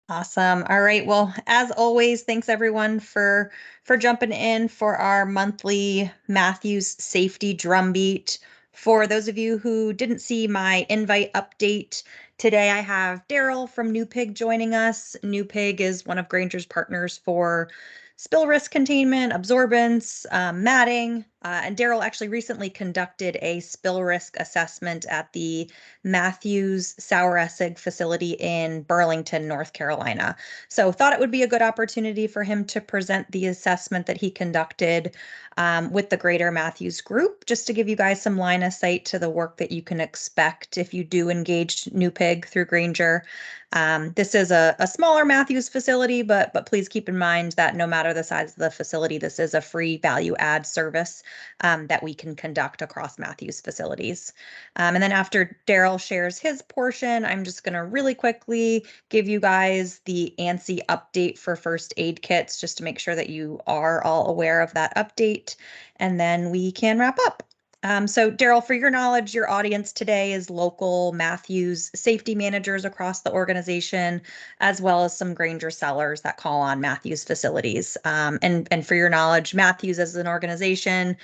Awesome. All right. Well, as always, thanks everyone for jumping in for our monthly Matthews safety drumbeat. For those of you who didn't see my invite update, today I have Daryl from New Pig joining us. New Pig is one of Grainger's partners for spill risk containment, absorbance, matting, and Daryl actually recently conducted a spill risk assessment at the Matthews Sour Essig facility in Burlington, North Carolina. So thought it would be a good opportunity for him to present the assessment that he conducted with the Greater Matthews Group, just to give you guys some line of sight to the work that you can expect if you do engage New Pig through Grainger. This is a smaller Matthews facility, but please keep in mind that no matter the size of the facility, this is a free value add service that we can conduct across Matthews facilities. And then after Daryl shares his portion, I'm just going to really quickly give you guys the ANSI update for first aid kits, just to make sure that you are all aware of that update. And then we can wrap up. So Daryl, for your knowledge, your audience today is local Matthews safety managers across the organization, as well as some Grainger sellers that call on Matthews facilities. And for your knowledge, Matthews as an organization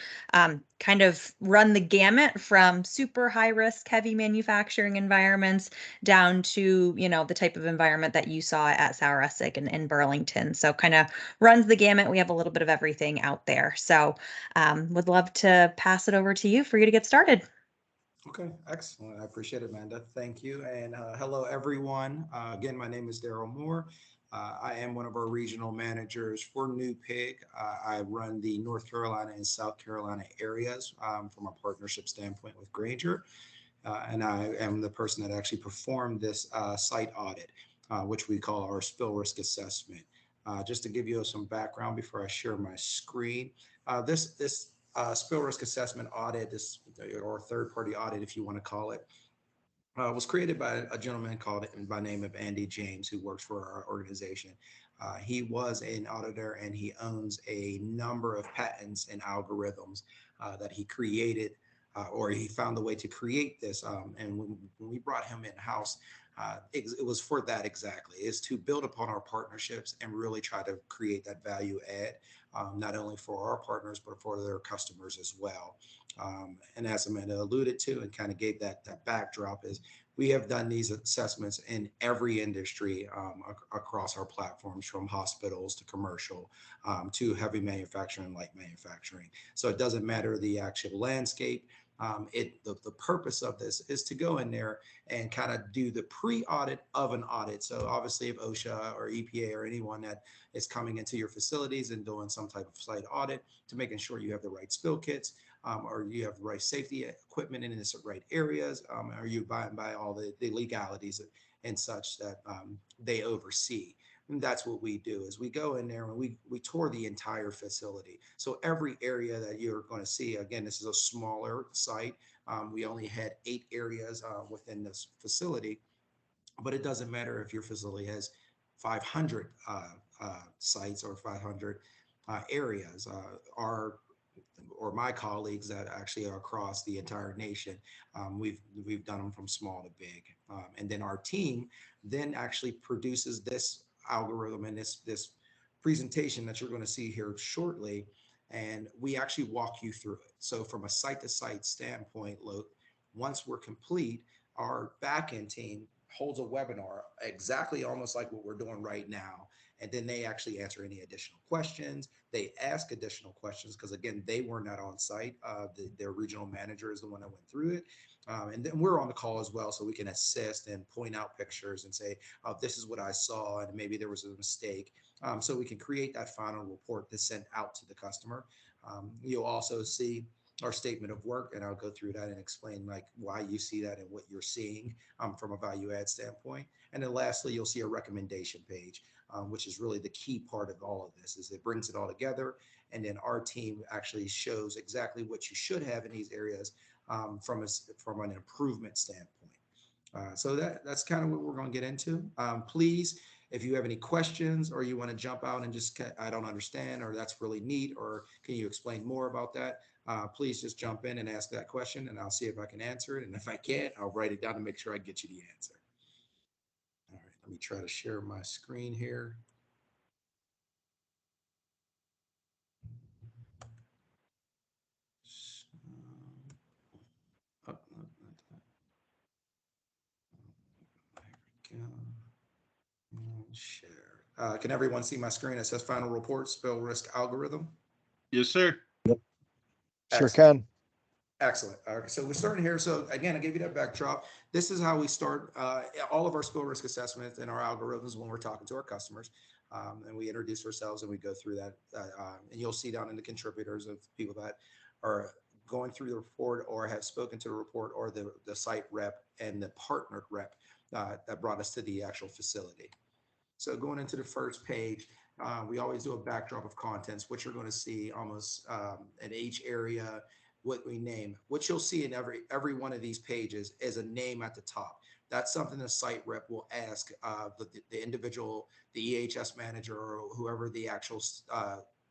kind of run the gamut from super high risk, heavy manufacturing environments down to, the type of environment that you saw at Sour Essig in Burlington. So kind of runs the gamut. We have a little bit of everything out there. So would love to pass it over to you for you to get started. Okay, excellent. I appreciate it, Amanda. Thank you. And hello, everyone. Again, my name is Daryl Moore. I am one of our regional managers for New Pig. I run the North Carolina and South Carolina areas from a partnership standpoint with Grainger. And I am the person that actually performed this site audit, which we call our spill risk assessment. Just to give you some background before I share my screen, this spill risk assessment audit, this or third party audit, if you want to call it, was created by a gentleman called by name of Andy James, who works for our organization. He was an auditor and he owns a number of patents and algorithms that he created, or he found the way to create this. And when we brought him in house, it was for that exactly, is to build upon our partnerships and really try to create that value add, not only for our partners, but for their customers as well. And as Amanda alluded to and kind of gave that backdrop, is we have done these assessments in every industry across our platforms, from hospitals to commercial, to heavy manufacturing, light manufacturing. So it doesn't matter the actual landscape. The purpose of this is to go in there and kind of do the pre-audit of an audit. So obviously, if OSHA or EPA or anyone that is coming into your facilities and doing some type of site audit, to making sure you have the right spill kits, or you have the right safety equipment in the right areas, are you abiding by all the legalities and such that they oversee. And that's what we do, is we go in there and we tour the entire facility. So every area that you're going to see, again, this is a smaller site. We only had 8 areas within this facility, but it doesn't matter if your facility has 500 sites or 500 areas. Our or my colleagues that actually are across the entire nation. We've done them from small to big, and then our team then actually produces this algorithm and this presentation that you're going to see here shortly, and we actually walk you through it. So from a site to site standpoint, once we're complete, our backend team holds a webinar exactly almost like what we're doing right now, and then they actually answer any additional questions. They ask additional questions because, again, they were not on site. Their regional manager is the one that went through it. And then we're on the call as well, so we can assist and point out pictures and say, oh, this is what I saw, and maybe there was a mistake. So we can create that final report to send out to the customer. You'll also see our statement of work, and I'll go through that and explain like why you see that and what you're seeing from a value add standpoint. And then lastly, you'll see a recommendation page, which is really the key part of all of this, is it brings it all together. And then our team actually shows exactly what you should have in these areas, from an improvement standpoint. So that's kind of what we're going to get into. Please, if you have any questions or you want to jump out and just, I don't understand, or that's really neat, or can you explain more about that? Please just jump in and ask that question, and I'll see if I can answer it. And if I can't, I'll write it down to make sure I get you the answer. All right, me try to share my screen here. Up, not that. There we go. And share. Can everyone see my screen? It says final report, spill risk algorithm. Yes, sir. Yep. Sure Excellent. can. Excellent. All right, so we're starting here. So again, I gave you that backdrop. This is how we start all of our spill risk assessments and our algorithms when we're talking to our customers. And we introduce ourselves and we go through that. And you'll see down in the contributors of people that are going through the report or have spoken to the report or the site rep and the partnered rep that brought us to the actual facility. So going into the first page, we always do a backdrop of contents, which you're going to see almost in each area, what we name. What you'll see in every one of these pages is a name at the top. That's something the site rep will ask the individual, the EHS manager, or whoever the actual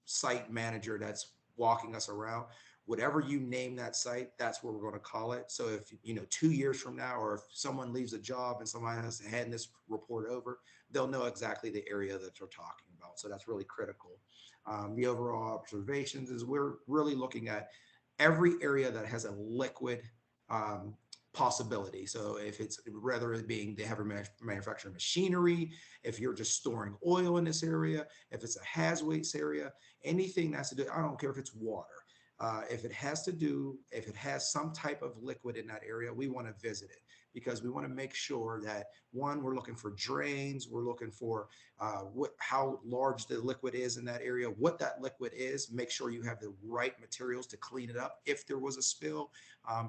site manager that's walking us around. Whatever you name that site, that's what we're going to call it. So if 2 years from now, or if someone leaves a job and somebody has to hand this report over, they'll know exactly the area that you're talking about. So that's really critical. The overall observations is we're really looking at every area that has a liquid um, possibility. So if it's rather it being the heavy manufacturing machinery, if you're just storing oil in this area, if it's a haz waste area, anything that's to do, I don't care if it's water. If it has some type of liquid in that area, we want to visit it because we want to make sure that one, we're looking for drains, we're looking for how large the liquid is in that area, what that liquid is, make sure you have the right materials to clean it up. If there was a spill,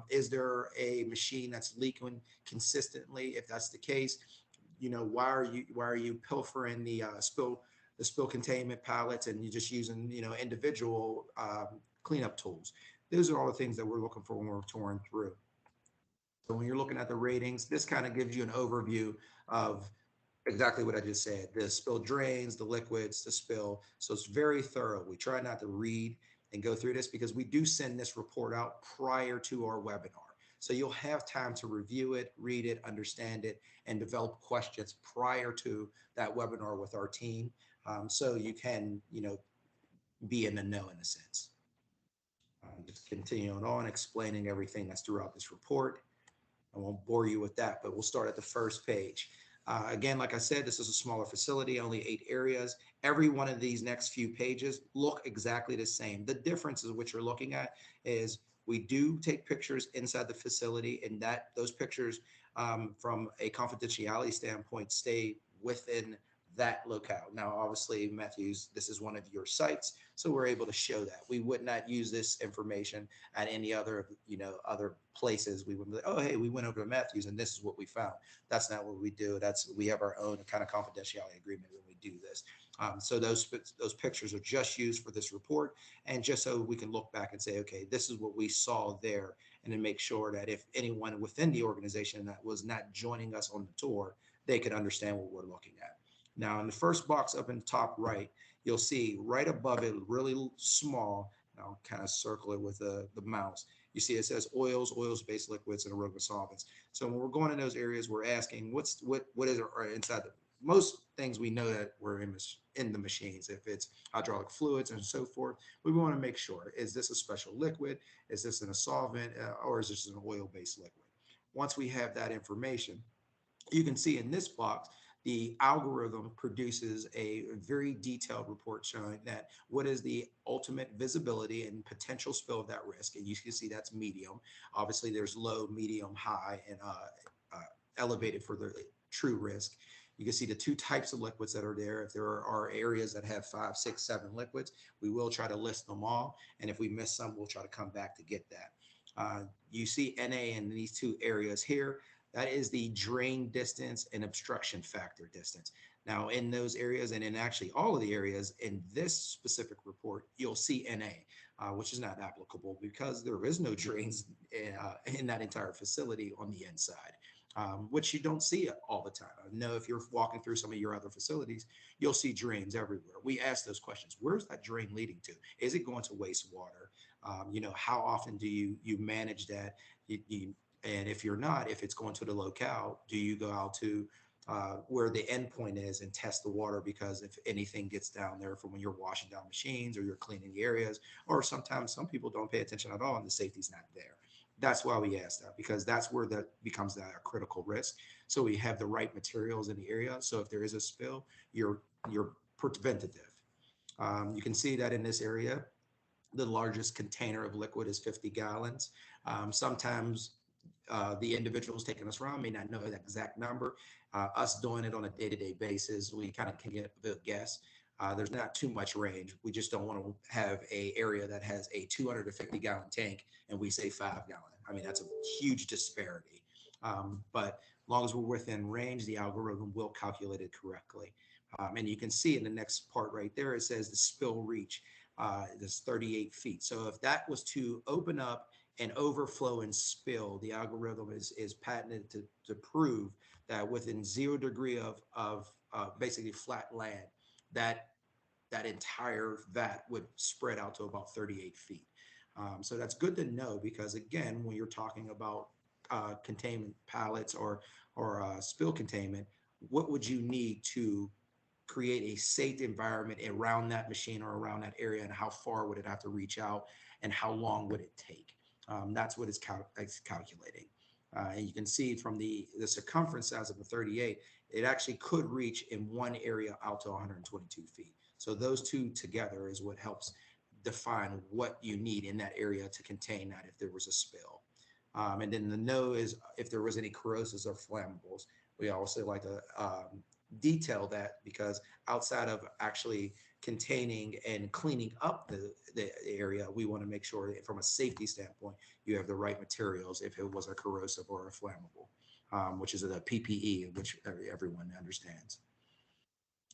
is there a machine that's leaking consistently? If that's the case, why are you pilfering the spill containment pallets and you're just using individual cleanup tools. Those are all the things that we're looking for when we're touring through. So when you're looking at the ratings, this kind of gives you an overview of exactly what I just said, the spill drains, the liquids, the spill. So it's very thorough. We try not to read and go through this because we do send this report out prior to our webinar. So you'll have time to review it, read it, understand it, and develop questions prior to that webinar with our team. So you can, be in the know in a sense. Just continuing on, explaining everything that's throughout this report. I won't bore you with that, but we'll start at the first page. Again, like I said, this is a smaller facility, only 8 areas. Every one of these next few pages look exactly the same. The difference is what you're looking at is we do take pictures inside the facility, and that those pictures from a confidentiality standpoint stay within that locale. Now, obviously, Matthews, this is one of your sites, so we're able to show that. We would not use this information at any other, other places. We wouldn't be like, oh, hey, we went over to Matthews and this is what we found. That's not what we do. We have our own kind of confidentiality agreement when we do this. So those pictures are just used for this report and just so we can look back and say, okay, this is what we saw there, and then make sure that if anyone within the organization that was not joining us on the tour, they could understand what we're looking at. Now, in the first box up in the top right, you'll see right above it, really small, I'll kind of circle it with the mouse. You see it says oils-based liquids, and aerobic solvents. So when we're going in those areas, we're asking what is it inside the most things we know that we're in the machines. If it's hydraulic fluids and so forth, we want to make sure, is this a special liquid? Is this in a solvent or is this an oil-based liquid? Once we have that information, you can see in this box, the algorithm produces a very detailed report showing that what is the ultimate visibility and potential spill of that risk. And you can see that's medium. Obviously, there's low, medium, high, and elevated for the true risk. You can see the 2 types of liquids that are there. If there are areas that have 5, 6, 7 liquids, we will try to list them all. And if we miss some, we'll try to come back to get that. You see NA in these 2 areas here. That is the drain distance and obstruction factor distance. Now, in those areas, and in actually all of the areas in this specific report, you'll see NA, which is not applicable because there is no drains in that entire facility on the inside, which you don't see all the time. I know if you're walking through some of your other facilities, you'll see drains everywhere. We ask those questions. Where's that drain leading to? Is it going to wastewater? How often do you manage that? And if you're not, if it's going to the locale, do you go out to where the endpoint is and test the water, because if anything gets down there from when you're washing down machines or you're cleaning the areas, or sometimes some people don't pay attention at all and the safety's not there. That's why we ask that, because that's where that becomes that a critical risk. So we have the right materials in the area. So if there is a spill, you're preventative. You can see that in this area, the largest container of liquid is 50 gallons. Sometimes the individuals taking us around may not know the exact number. Us doing it on a day-to-day basis, we kind of can get a guess. There's not too much range. We just don't want to have a area that has a 250 gallon tank and we say 5 gallon. I mean, that's a huge disparity. But as long as we're within range, the algorithm will calculate it correctly. And you can see in the next part right there, it says the spill reach is 38 feet. So if that was to open up and overflow and spill, the algorithm is patented to prove that within 0 degree of basically flat land, that that entire vat would spread out to about 38 feet. So that's good to know, because again, when you're talking about containment pallets or spill containment, what would you need to create a safe environment around that machine or around that area, and how far would it have to reach out and how long would it take? That's what it's calculating. And you can see from the circumference size of the 38, it actually could reach in one area out to 122 feet. So those two together is what helps define what you need in that area to contain that if there was a spill. And then the no is if there was any corrosives or flammables. We also like to detail that, because outside of actually containing and cleaning up the area, we want to make sure that from a safety standpoint, you have the right materials if it was a corrosive or a flammable, which is a PPE, which everyone understands.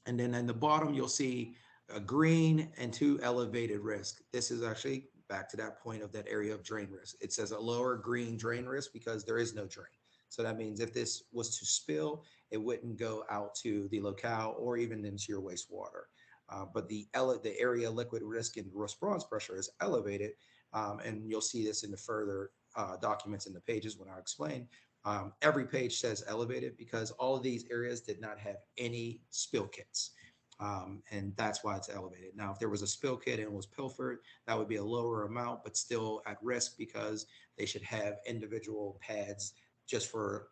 And then in the bottom, you'll see a green and 2 elevated risk. This is actually back to that point of that area of drain risk. It says a lower green drain risk because there is no drain. So that means if this was to spill, it wouldn't go out to the locale or even into your wastewater. But the area liquid risk and response pressure is elevated. And you'll see this in the further documents in the pages when I explain. Every page says elevated because all of these areas did not have any spill kits. And that's why it's elevated. Now, if there was a spill kit and it was pilfered, that would be a lower amount, but still at risk, because they should have individual pads just for,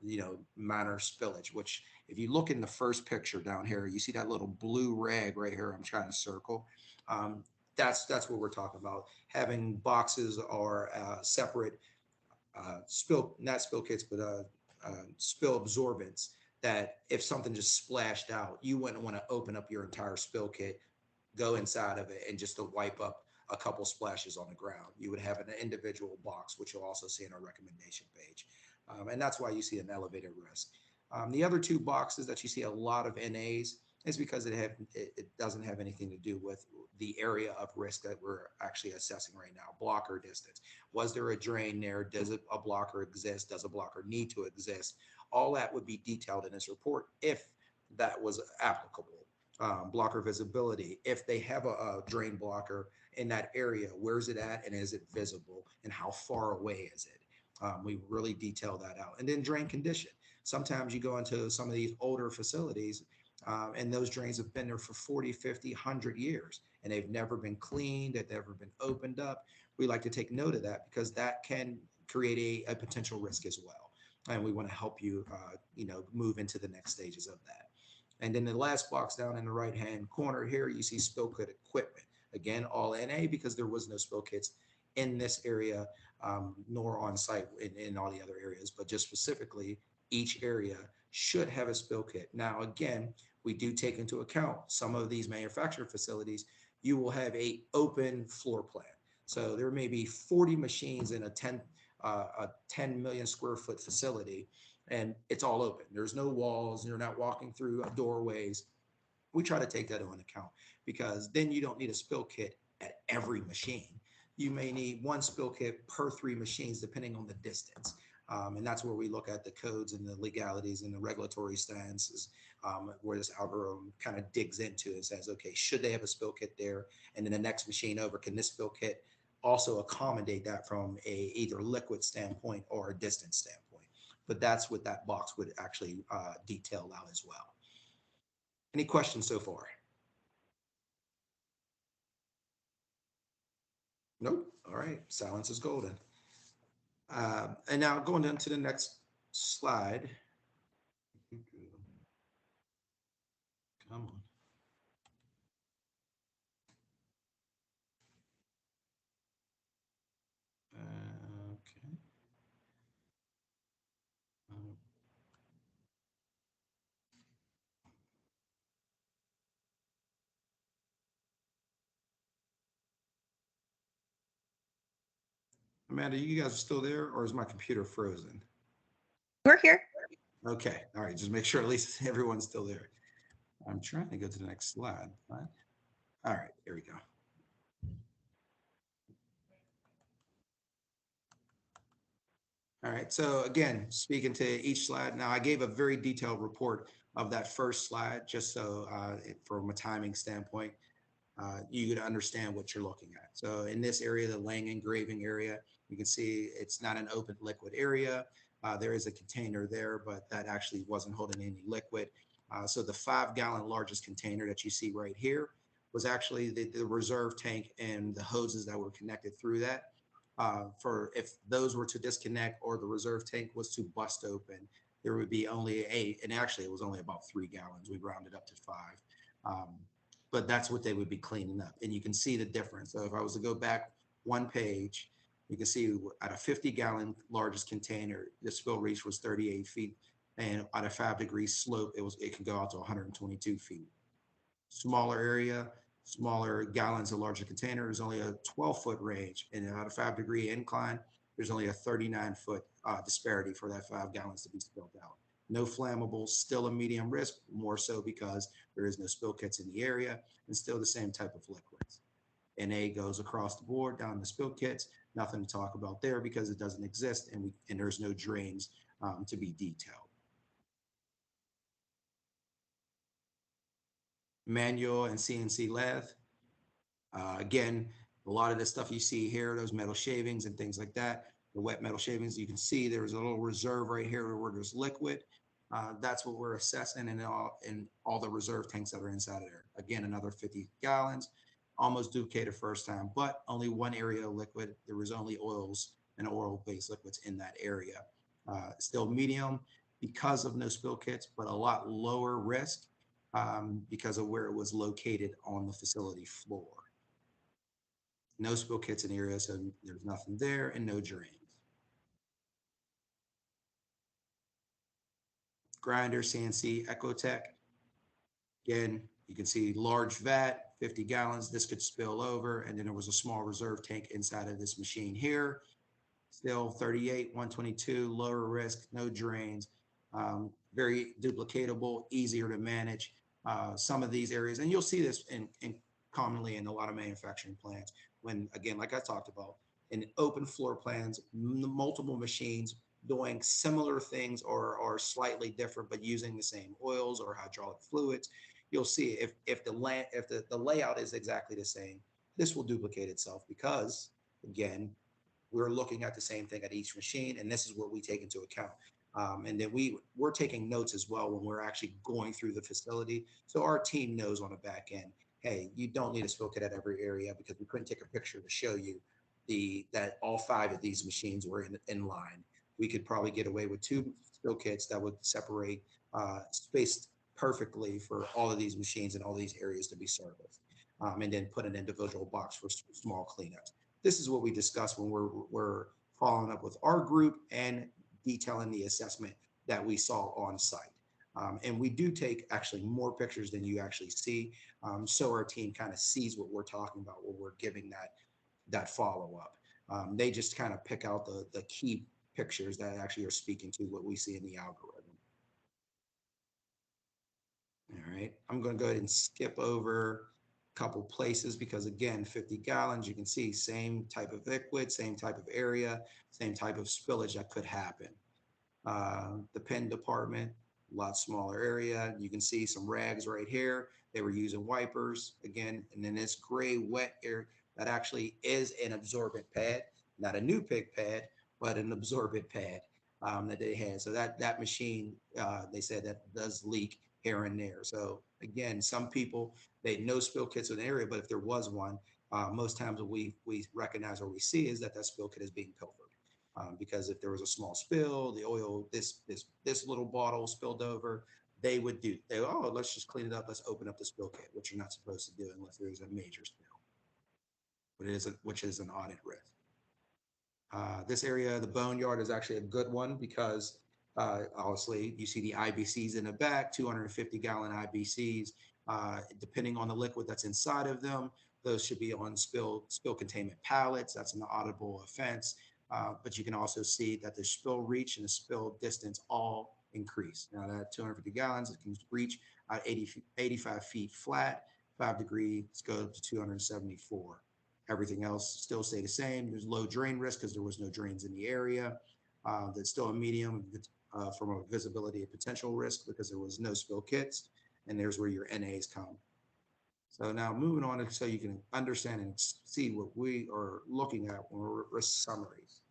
minor spillage, which if you look in the first picture down here, you see that little blue rag right here I'm trying to circle. That's what we're talking about. Having boxes or separate not spill kits, but spill absorbents, that if something just splashed out, you wouldn't want to open up your entire spill kit, go inside of it, and just to wipe up a couple splashes on the ground. You would have an individual box, which you'll also see in our recommendation page. And that's why you see an elevated risk. The other two boxes that you see a lot of NAs is because it doesn't have anything to do with the area of risk that we're actually assessing right now. Blocker distance. Was there a drain there? Does a blocker exist? Does a blocker need to exist? All that would be detailed in this report if that was applicable. Blocker visibility. If they have a drain blocker in that area, where's it at and is it visible and how far away is it? We really detail that out. And then drain condition. Sometimes you go into some of these older facilities and those drains have been there for 40, 50, 100 years and they've never been cleaned, they've never been opened up. We like to take note of that because that can create a potential risk as well. And we want to help you, move into the next stages of that. And then the last box down in the right-hand corner here, you see spill kit equipment. Again, all NA because there was no spill kits in this area, nor on site in all the other areas, but just specifically each area should have a spill kit. Now, again, we do take into account some of these manufacturing facilities, you will have a open floor plan. So there may be 40 machines in a 10 million square foot facility, and it's all open. There's no walls, you're not walking through doorways. We try to take that into account because then you don't need a spill kit at every machine. You may need one spill kit per 3 machines, depending on the distance. And that's where we look at the codes and the legalities and the regulatory stances, where this algorithm kind of digs into and says, okay, should they have a spill kit there? And then the next machine over, can this spill kit also accommodate that from a either liquid standpoint or a distance standpoint? but that's what that box would actually detail out as well. Any questions so far? Nope. All right. Silence is golden. And now going down to the next slide. Come on. Okay. Um, Amanda, you guys are still there, or is my computer frozen? We're here. Okay. All right. Just make sure at least everyone's still there. I'm trying to go to the next slide. All right. Here we go. All right. So again, speaking to each slide. Now, I gave a very detailed report of that first slide, just so from a timing standpoint, you could understand what you're looking at. So in this area, the Lang engraving area, you can see it's not an open liquid area. There is a container there, but that actually wasn't holding any liquid. So the 5-gallon largest container that you see right here was actually the reserve tank and the hoses that were connected through that. For if those were to disconnect or the reserve tank was to bust open, there would be only and actually it was only about 3 gallons. We rounded up to 5. But that's what they would be cleaning up. And you can see the difference. So if I was to go back one page, you can see at a 50-gallon largest container, the spill reach was 38 feet. And at a 5-degree slope, it can go out to 122 feet. Smaller area, smaller gallons, a larger container is only a 12-foot range. And at a 5-degree incline, there's only a 39-foot disparity for that 5 gallons to be spilled out. No flammables, still a medium risk, more so because there is no spill kits in the area, and still the same type of liquids. NA goes across the board down the spill kits, nothing to talk about there because it doesn't exist, and there's no drains to be detailed. Manual and CNC lathe. Again, a lot of the stuff you see here, those metal shavings and things like that, the wet metal shavings, you can see there's a little reserve right here where there's liquid. That's what we're assessing in all the reserve tanks that are inside of there. Again, another 50 gallons, almost duplicated first time, but only one area of liquid. There was only oils and oil-based liquids in that area. Still medium because of no spill kits, but a lot lower risk because of where it was located on the facility floor. No spill kits in the area, so there's nothing there and no drains. Grainger, CNC, Ecotech. Again, you can see large vat, 50 gallons. This could spill over. And then there was a small reserve tank inside of this machine here. Still 38, 122, lower risk, no drains. Very duplicatable, easier to manage. Some of these areas, and you'll see this in commonly in a lot of manufacturing plants when, again, like I talked about, in open floor plans, multiple machines doing similar things or slightly different, but using the same oils or hydraulic fluids. You'll see if the layout is exactly the same, this will duplicate itself because, again, we're looking at the same thing at each machine, and this is what we take into account. And then we're taking notes as well when we're actually going through the facility. So our team knows on the back end, hey, you don't need a spill kit at every area because we couldn't take a picture to show you that all 5 of these machines were in line. We could probably get away with 2 spill kits that would separate spaced perfectly for all of these machines and all these areas to be serviced, and then put an individual box for small cleanups. This is what we discuss when we're following up with our group and detailing the assessment that we saw on site. And we do take actually more pictures than you actually see, so our team kind of sees what we're talking about when we're giving that follow-up. They just kind of pick out the key pictures that actually are speaking to what we see in the algorithm. All right, I'm going to go ahead and skip over a couple places because, again, 50 gallons, you can see same type of liquid, same type of area, same type of spillage that could happen. The pen department, a lot smaller area. You can see some rags right here. They were using wipers again, and then this gray wet air that actually is an absorbent pad, not a new pig pad, but an absorbent pad. that they had. So that machine, they said that does leak here and there. So again, some people they no spill kits in the area, but if there was one, most times what we recognize or we see is that that spill kit is being pilfered. Because if there was a small spill, the oil, this little bottle spilled over, oh, let's just clean it up. Let's open up the spill kit, which you're not supposed to do unless there's a major spill, which is an audit risk. This area, the boneyard, is actually a good one because obviously you see the IBCs in the back, 250-gallon IBCs. Depending on the liquid that's inside of them, those should be on spill containment pallets. That's an audible offense. But you can also see that the spill reach and the spill distance all increase. Now that 250 gallons, it can reach 85 feet flat, 5-degree scope to 274. Everything else still stay the same. There's low drain risk because there was no drains in the area. There's still a medium from a visibility of potential risk because there was no spill kits. And there's where your NAs come. So now moving on so you can understand and see what we are looking at when we're risk summaries.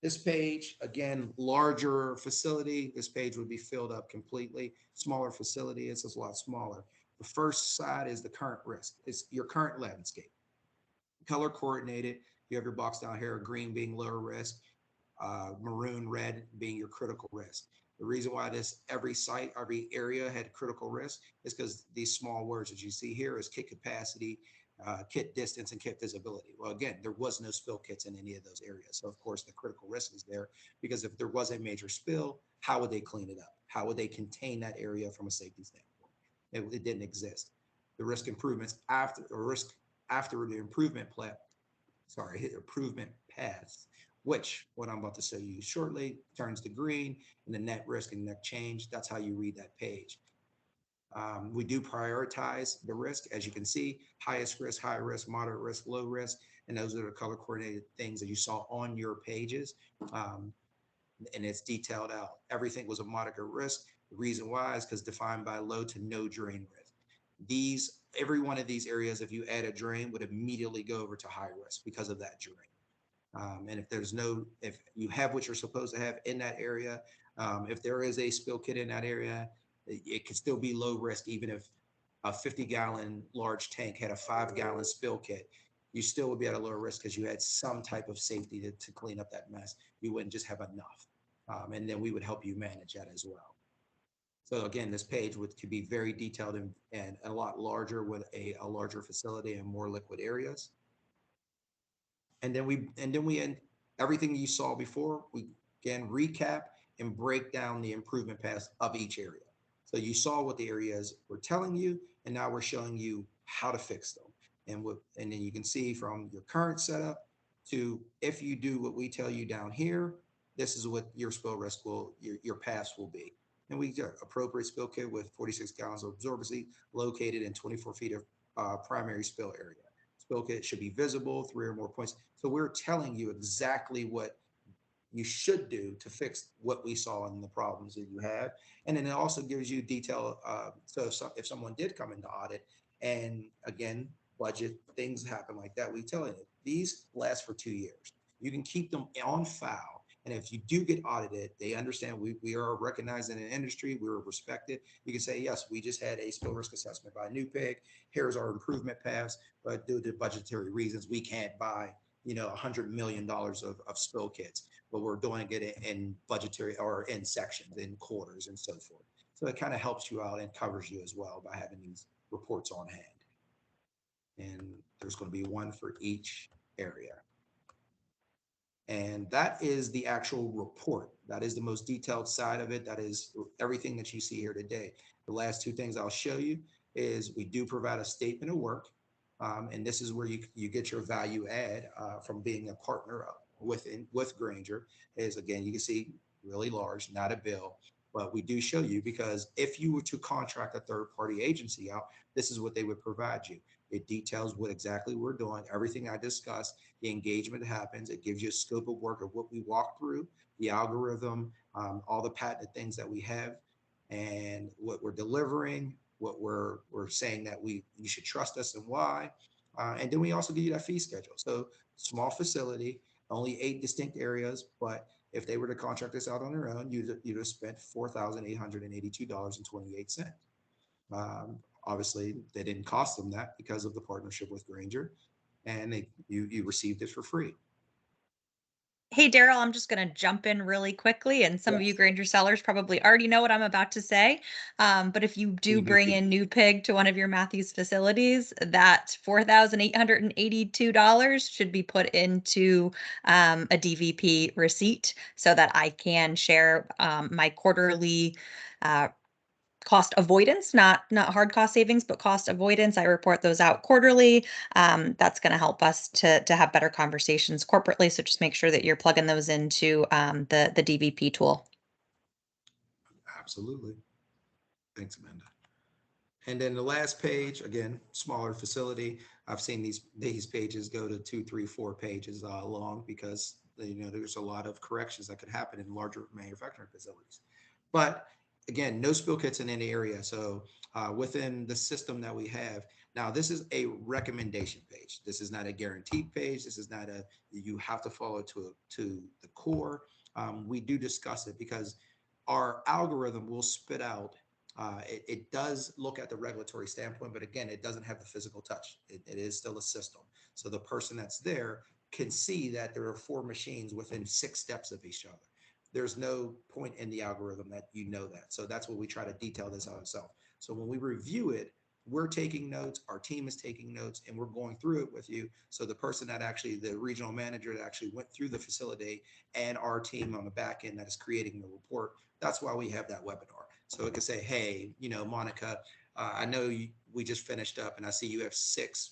This page, again, larger facility, this page would be filled up completely. Smaller facility, it's a lot smaller. The first side is the current risk. It's your current landscape. Color coordinated. You have your box down here, green being lower risk, maroon, red being your critical risk. The reason why every site, every area had critical risk is because these small words that you see here is kit capacity, kit distance, and kit visibility. Well, again, there was no spill kits in any of those areas. So of course the critical risk is there because if there was a major spill, how would they clean it up? How would they contain that area from a safety standpoint? It didn't exist. The risk improvements after the improvement paths, which what I'm about to show you shortly turns to green, and the net risk and net change. That's how you read that page. We do prioritize the risk, as you can see, highest risk, high risk, moderate risk, low risk, and those are the color coordinated things that you saw on your pages. And it's detailed out. Everything was a moderate risk. The reason why is because defined by low to no drain risk. Every one of these areas, if you add a drain, would immediately go over to high risk because of that drain. And if you have what you're supposed to have in that area, if there is a spill kit in that area, it could still be low risk, even if a 50-gallon large tank had a 5-gallon spill kit. You still would be at a lower risk because you had some type of safety to clean up that mess. You wouldn't just have enough. And then we would help you manage that as well. So again, this page could be very detailed and a lot larger with a larger facility and more liquid areas. And then we end everything you saw before. We again recap and break down the improvement paths of each area. So you saw what the areas were telling you, and now we're showing you how to fix them. And then you can see from your current setup to if you do what we tell you down here, this is what your spill risk your paths will be. And we get appropriate spill kit with 46 gallons of absorbency located in 24 feet of primary spill area. Spill kit should be visible, 3 or more points. So we're telling you exactly what you should do to fix what we saw in the problems that you have. And then it also gives you detail. So if someone did come into audit and again, budget things happen like that, we tell you these last for 2 years. You can keep them on file. And if you do get audited, they understand we are recognized in an industry, we are respected. You can say, yes, we just had a spill risk assessment by NewPIG. Here's our improvement paths, but due to budgetary reasons, we can't buy $100 million of spill kits, but we're doing it in budgetary or in sections, in quarters and so forth. So it kind of helps you out and covers you as well by having these reports on hand. And there's going to be one for each area. And that is the actual report. That is the most detailed side of it. That is everything that you see here today. The last 2 things I'll show you is we do provide a statement of work. And this is where you get your value add from being a partner with Grainger. Is again, you can see really large, not a bill, but we do show you because if you were to contract a third-party agency out, this is what they would provide you. It details what exactly we're doing, everything I discussed, the engagement happens. It gives you a scope of work of what we walk through, the algorithm, all the patented things that we have, and what we're delivering, what we're saying that you should trust us and why. And then we also give you that fee schedule. So small facility, only 8 distinct areas, but If they were to contract this out on their own, you'd have spent $4,882.28. Obviously, they didn't cost them that because of the partnership with Grainger, and you received it for free. Hey, Daryl, I'm just going to jump in really quickly. And some of you Yes, Grainger sellers probably already know what I'm about to say. But if you do bring DVP. in new pig to one of your Matthews facilities, that $4,882 should be put into a DVP receipt so that I can share my quarterly cost avoidance, not hard cost savings, but cost avoidance. I report those out quarterly. That's going to help us to have better conversations corporately. So just make sure that you're plugging those into the DVP tool. Absolutely. Thanks, Amanda. And then the last page, again, smaller facility. I've seen these pages go to 2, 3, 4 pages long because there's a lot of corrections that could happen in larger manufacturing facilities. But again, no spill kits in any area. So within the system that we have now, this is a recommendation page. This is not a guaranteed page. This is not a you have to follow to the core. We do discuss it because our algorithm will spit out it does look at the regulatory standpoint, but again, it doesn't have the physical touch. It is still a system. So the person that's there can see that there are 4 machines within 6 steps of each other. There's no point in the algorithm that you know that. So that's what we try to detail this out ourselves. So when we review it, we're taking notes, our team is taking notes, and we're going through it with you. So the person that actually, the regional manager that actually went through the facility and our team on the back end that is creating the report, that's why we have that webinar. So it could say, hey, Monica, I know we just finished up and I see you have 6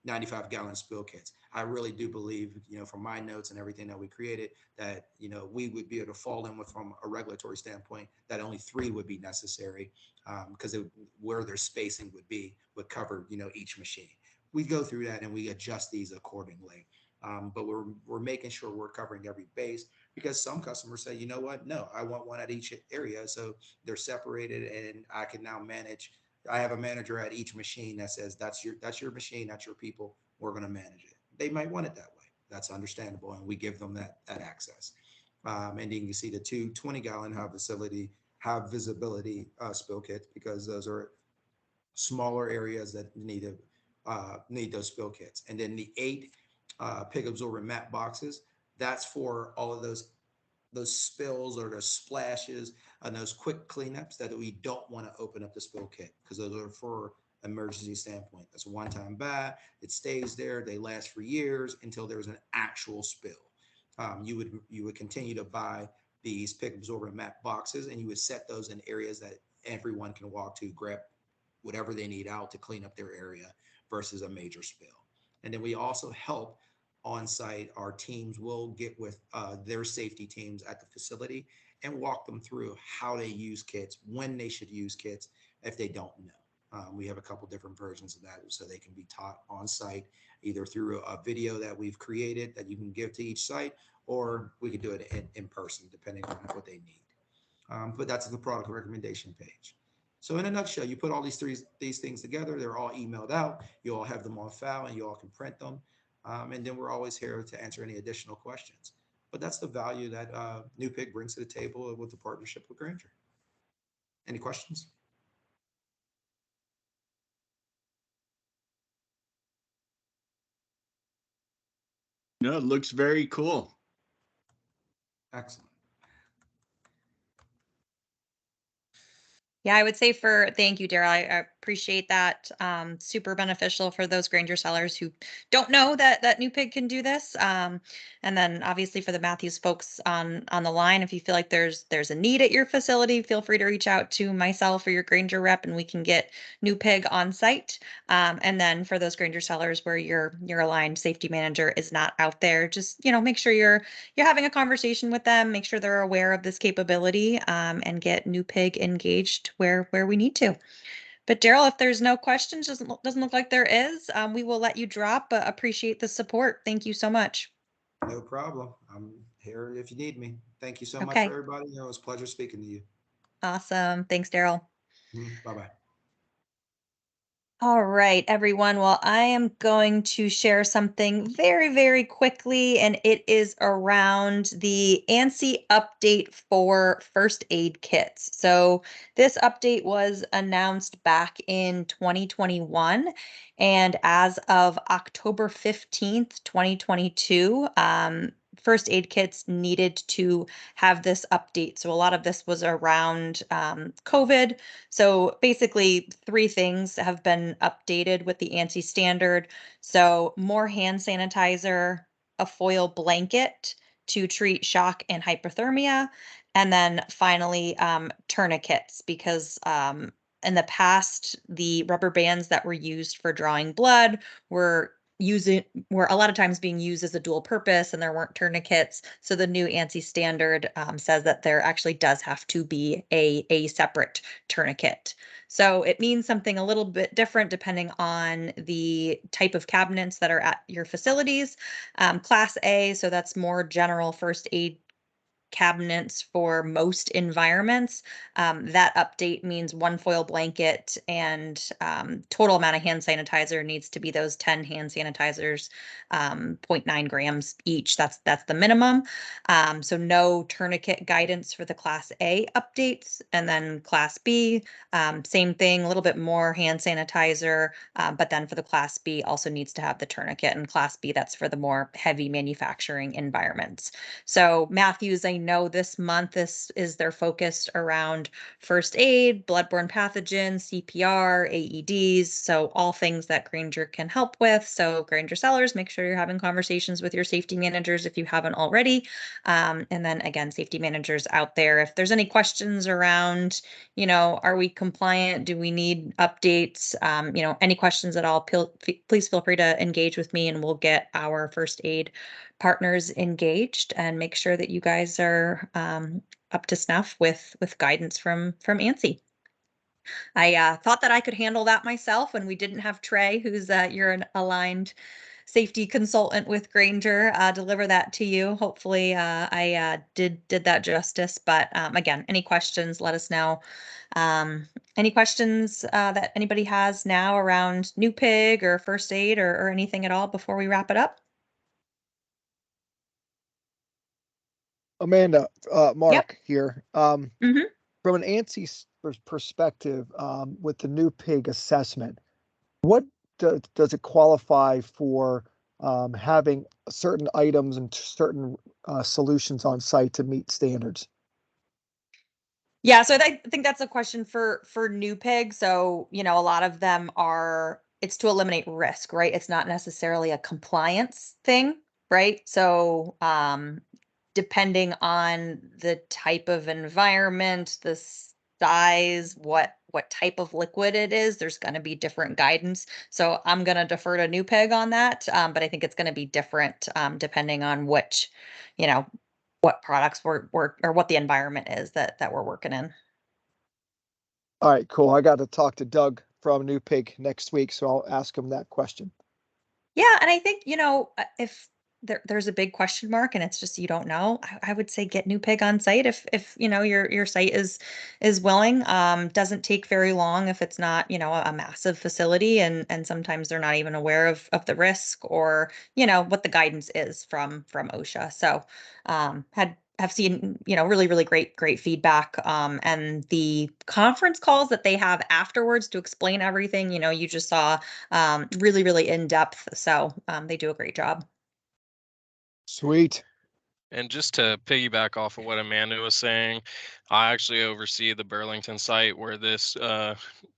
95-gallon spill kits. I really do believe, from my notes and everything that we created, that, we would be able to fall in with, from a regulatory standpoint, that only 3 would be necessary because where their spacing would cover, each machine. We go through that and we adjust these accordingly. But we're making sure we're covering every base because some customers say, you know what? No, I want one at each area. So they're separated and I can now manage. I have a manager at each machine that says, that's your machine, that's your people. We're going to manage it. They might want it that way. That's understandable. And we give them that access. And then you can see the 2 20-gallon high visibility spill kits because those are smaller areas that need those spill kits. And then the 8 pig absorbent mat boxes, that's for all of those spills or those splashes and those quick cleanups that we don't want to open up the spill kit because those are for emergency standpoint. That's a one-time buy. It stays there. They last for years until there's an actual spill. You would continue to buy these pig absorbent mat boxes and you would set those in areas that everyone can walk to, grab whatever they need out to clean up their area versus a major spill. And then we also help on site. Our teams will get with their safety teams at the facility and walk them through how they use kits, when they should use kits if they don't know. We have a couple different versions of that so they can be taught on site, either through a video that we've created that you can give to each site, or we can do it in person, depending on what they need. But that's the product recommendation page. So in a nutshell, you put all these things together. They're all emailed out. You all have them on file, and you all can print them. And then we're always here to answer any additional questions. But that's the value that New Pig brings to the table with the partnership with Grainger. Any questions? No, it looks very cool. Excellent. Yeah, I would say thank you, Daryl. I appreciate that. Super beneficial for those Grainger sellers who don't know that New Pig can do this. And then obviously for the Matthews folks on the line, if you feel like there's a need at your facility, feel free to reach out to myself or your Grainger rep, and we can get New Pig on site. And then for those Grainger sellers where your aligned safety manager is not out there, just make sure you're having a conversation with them, make sure they're aware of this capability, and get New Pig engaged where we need to. But Daryl, if there's no questions, doesn't look like there is, we will let you drop, but appreciate the support. Thank you so much. No problem. I'm here if you need me. Thank you so much for Okay, everybody. It was a pleasure speaking to you. awesome. Thanks, Daryl. Bye bye. All right, everyone. Well, I am going to share something very, very quickly, and it is around the ANSI update for first aid kits. So, this update was announced back in 2021, and as of October 15th, 2022, first aid kits needed to have this update. So, a lot of this was around COVID. So basically, three things have been updated with the ANSI standard. So more hand sanitizer, a foil blanket to treat shock and hypothermia, and then finally tourniquets because in the past the rubber bands that were used for drawing blood were using were a lot of times being used as a dual purpose and there weren't tourniquets. So the new ANSI standard says that there actually does have to be a separate tourniquet. So it means something a little bit different depending on the type of cabinets that are at your facilities. Class A, so that's more general first aid cabinets for most environments. That update means one foil blanket and total amount of hand sanitizer needs to be those 10 hand sanitizers, zero 0.9 grams each. That's the minimum. So no tourniquet guidance for the Class A updates. And then Class B, same thing, a little bit more hand sanitizer, but then for the Class B also needs to have the tourniquet. And Class B, that's for the more heavy manufacturing environments. So Matthews, I know this month this is their focus around first aid, bloodborne pathogens, CPR, AEDs, so all things that Grainger can help with. So Grainger sellers, make sure you're having conversations with your safety managers if you haven't already. And then again, safety managers out there, if there's any questions around, are we compliant? Do we need updates? Any questions at all, please feel free to engage with me and we'll get our first aid partners engaged and make sure that you guys are up to snuff with guidance from ANSI. I thought that I could handle that myself when we didn't have Trey, who's you're an aligned safety consultant with Grainger, deliver that to you. Hopefully, I did that justice. But again, any questions, let us know. Any questions that anybody has now around new pig or first aid or anything at all before we wrap it up? Amanda, Yep. Mark here. Hmm. From an ANSI perspective, with the new pig assessment, what does it qualify for having certain items and certain solutions on site to meet standards? Yeah, so I think that's a question for new pigs. So, a lot of them are it's to eliminate risk, right? It's not necessarily a compliance thing, right? So, depending on the type of environment, the size, what type of liquid it is, there's going to be different guidance. So, I'm going to defer to new pig on that, but I think it's going to be different depending on which, you know, what products we're or what the environment is that we're working in. All right, cool. I got to talk to Doug from New Pig next week, so I'll ask him that question. Yeah, and I think, if there's a big question mark and it's just you don't know, I would say get new pig on site if your site is willing. Doesn't take very long if it's not, a massive facility and sometimes they're not even aware of the risk or, what the guidance is from OSHA. So have seen, really, really great feedback. And the conference calls that they have afterwards to explain everything, you just saw really, really in depth. So they do a great job. Sweet. And just to piggyback off of what Amanda was saying, I actually oversee the Burlington site where this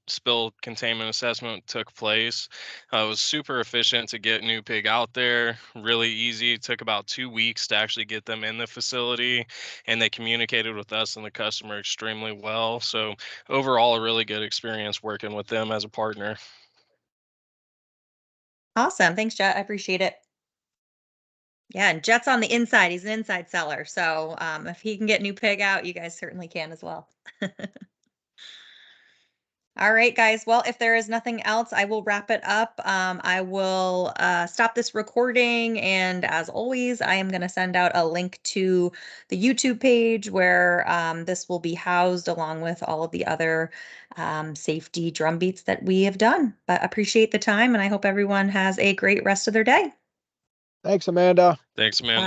spill containment assessment took place. It was super efficient to get new pig out there, really easy. It took about 2 weeks to actually get them in the facility, and they communicated with us and the customer extremely well. So overall, a really good experience working with them as a partner. Awesome. Thanks, Jet. I appreciate it. Yeah, and Jet's on the inside. He's an inside seller. So if he can get new pig out, you guys certainly can as well. All right, guys. Well, if there is nothing else, I will wrap it up. I will stop this recording. And as always, I am going to send out a link to the YouTube page where this will be housed along with all of the other safety drum beats that we have done. But appreciate the time, and I hope everyone has a great rest of their day. Thanks, Amanda. Thanks, Amanda.